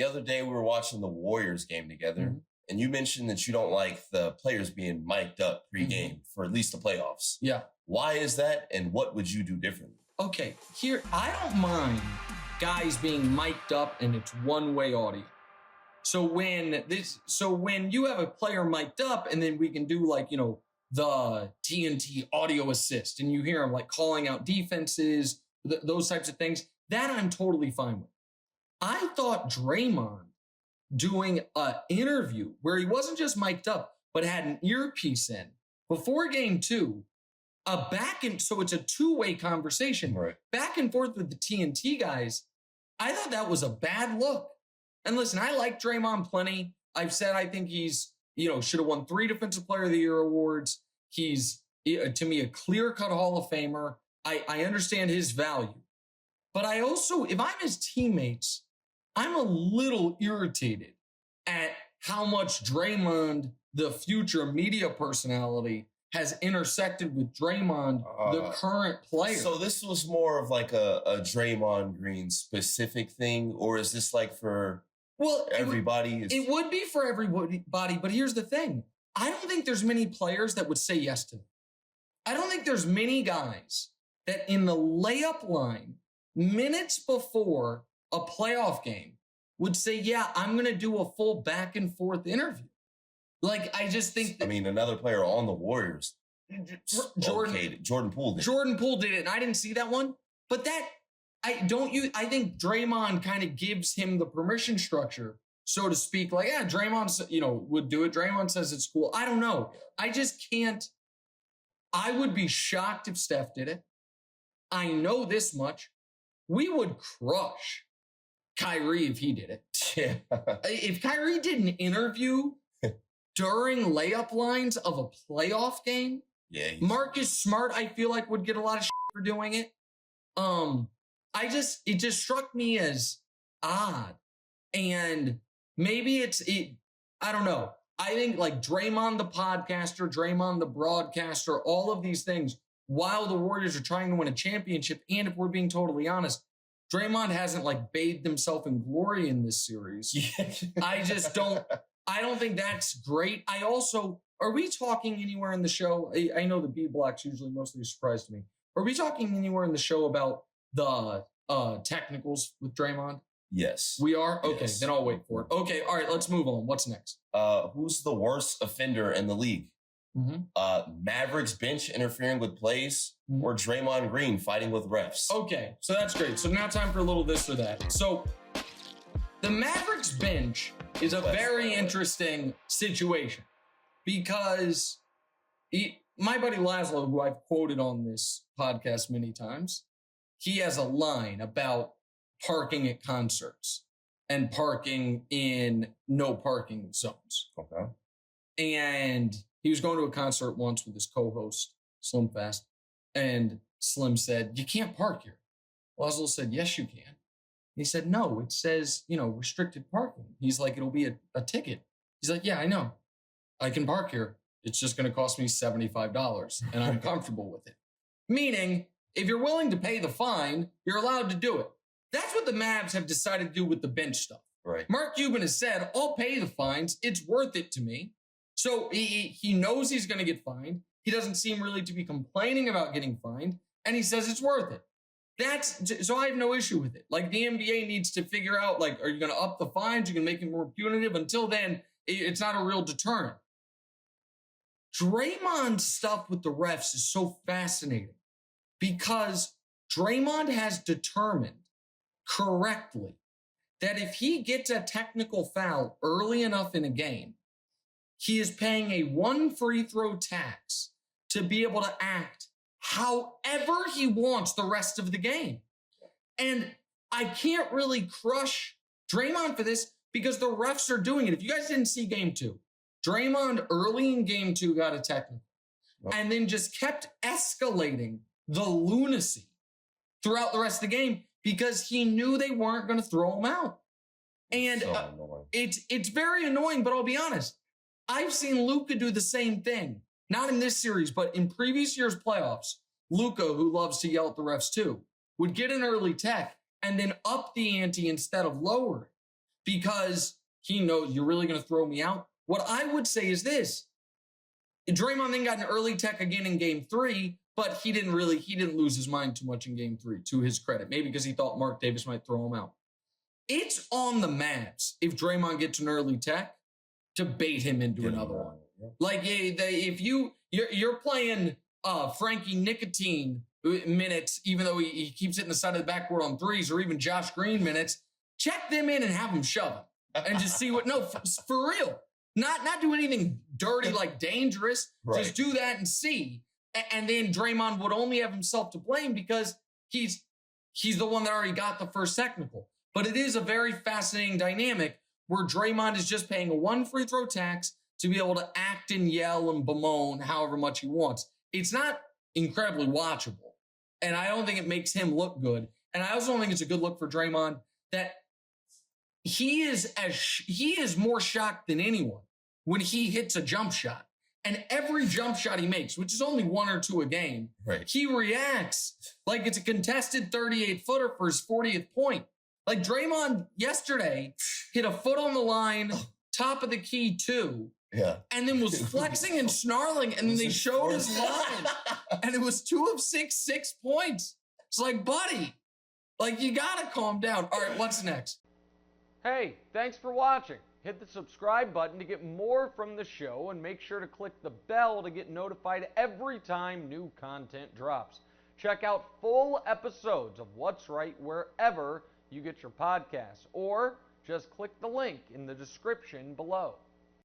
The other day we were watching the Warriors game together, and you mentioned that you don't like the players being mic'd up pregame for at least the playoffs. Yeah. Why is that, and what would you do differently? Okay, here, I don't mind guys being mic'd up and it's one-way audio. So when you have a player mic'd up and then we can do like, the TNT audio assist and you hear him like calling out defenses, those types of things, that I'm totally fine with. I thought Draymond doing an interview where he wasn't just mic'd up, but had an earpiece in before game 2, so it's a two-way conversation, right, back and forth with the TNT guys. I thought that was a bad look. And listen, I like Draymond plenty. I've said I think he's, should have won 3 Defensive Player of the Year awards. He's, to me, a clear-cut Hall of Famer. I understand his value. But I also, if I'm his teammates, I'm a little irritated at how much Draymond, the future media personality, has intersected with Draymond, the current player. So this was more of like a Draymond Green specific thing, or is this like for everybody? It would be for everybody, but here's the thing. I don't think there's many players that would say yes to it. I don't think there's many guys that in the layup line, minutes before a playoff game, would say, yeah, I'm going to do a full back and forth interview. Like, I just think that, another player on the Warriors, Jordan Poole did. Jordan Poole did it, and I didn't see that one. But I think Draymond kind of gives him the permission structure, so to speak. Like, yeah, Draymond, would do it. Draymond says it's cool. I don't know. I just can't. I would be shocked if Steph did it. I know this much. We would crush Kyrie if he did it. Yeah. If Kyrie did an interview during layup lines of a playoff game, Marcus Smart, I feel like, would get a lot of shit for doing it. It just struck me as odd. And maybe I don't know. I think like Draymond the podcaster, Draymond the broadcaster, all of these things, while the Warriors are trying to win a championship, and if we're being totally honest, Draymond hasn't like bathed himself in glory in this series. I don't think that's great. Are we talking anywhere in the show? I know the B block's usually mostly a surprise to me. Are we talking anywhere in the show about the technicals with Draymond? Yes. We are? Okay, yes. Then I'll wait for it. Okay, all right, let's move on. What's next? Who's the worst offender in the league? Mavericks bench interfering with plays, or Draymond Green fighting with refs? Okay, so that's great. So now time for a little this or that. So the Mavericks bench is a very interesting situation because my buddy Laszlo, who I've quoted on this podcast many times, he has a line about parking at concerts and parking in no parking zones. Okay. And he was going to a concert once with his co-host, Slim Fast, and Slim said, "You can't park here." Laszlo said, "Yes, you can." He said, "No, it says, restricted parking." He's like, "It'll be a ticket." He's like, "Yeah, I know. I can park here. It's just going to cost me $75 and I'm comfortable with it." Meaning, if you're willing to pay the fine, you're allowed to do it. That's what the Mavs have decided to do with the bench stuff. Right. Mark Cuban has said, "I'll pay the fines. It's worth it to me." So he knows he's going to get fined. He doesn't seem really to be complaining about getting fined, and he says it's worth it. So I have no issue with it. Like, the NBA needs to figure out, like, are you going to up the fines? You can make it more punitive. Until then, it's not a real deterrent. Draymond's stuff with the refs is so fascinating because Draymond has determined correctly that if he gets a technical foul early enough in a game, he is paying a 1 free throw tax to be able to act however he wants the rest of the game. And I can't really crush Draymond for this because the refs are doing it. If you guys didn't see game 2, Draymond early in game 2 got a technical and then just kept escalating the lunacy throughout the rest of the game because he knew they weren't going to throw him out. And it's very annoying, but I'll be honest. I've seen Luka do the same thing. Not in this series, but in previous years' playoffs. Luka, who loves to yell at the refs too, would get an early tech and then up the ante instead of lower it. because he knows you're really going to throw me out. What I would say is this. Draymond then got an early tech again in game 3, but he didn't lose his mind too much in game 3, to his credit. Maybe because he thought Mark Davis might throw him out. It's on the Mavs if Draymond gets an early tech to bait him into another one. Like if you're playing Frankie Nicotine minutes, even though he keeps hitting the side of the backboard on threes, or even Josh Green minutes, check them in and have him shove them and just see what. No, for real. Not do anything dirty like dangerous. Right. Just do that and see. And then Draymond would only have himself to blame because he's the one that already got the first technical. But it is a very fascinating dynamic where Draymond is just paying a 1 free throw tax to be able to act and yell and bemoan however much he wants. It's not incredibly watchable. And I don't think it makes him look good. And I also don't think it's a good look for Draymond that he is more shocked than anyone when he hits a jump shot. And every jump shot he makes, which is only 1 or 2 a game, right, he reacts like it's a contested 38-footer for his 40th point. Like Draymond yesterday hit a foot on the line, top of the key 2, and then was flexing and snarling, and then they showed his line, and it was 2 of 6 points. It's like, buddy, like you gotta calm down. All right, what's next? Hey, thanks for watching. Hit the subscribe button to get more from the show, and make sure to click the bell to get notified every time new content drops. Check out full episodes of What's Right wherever you get your podcasts, or just click the link in the description below.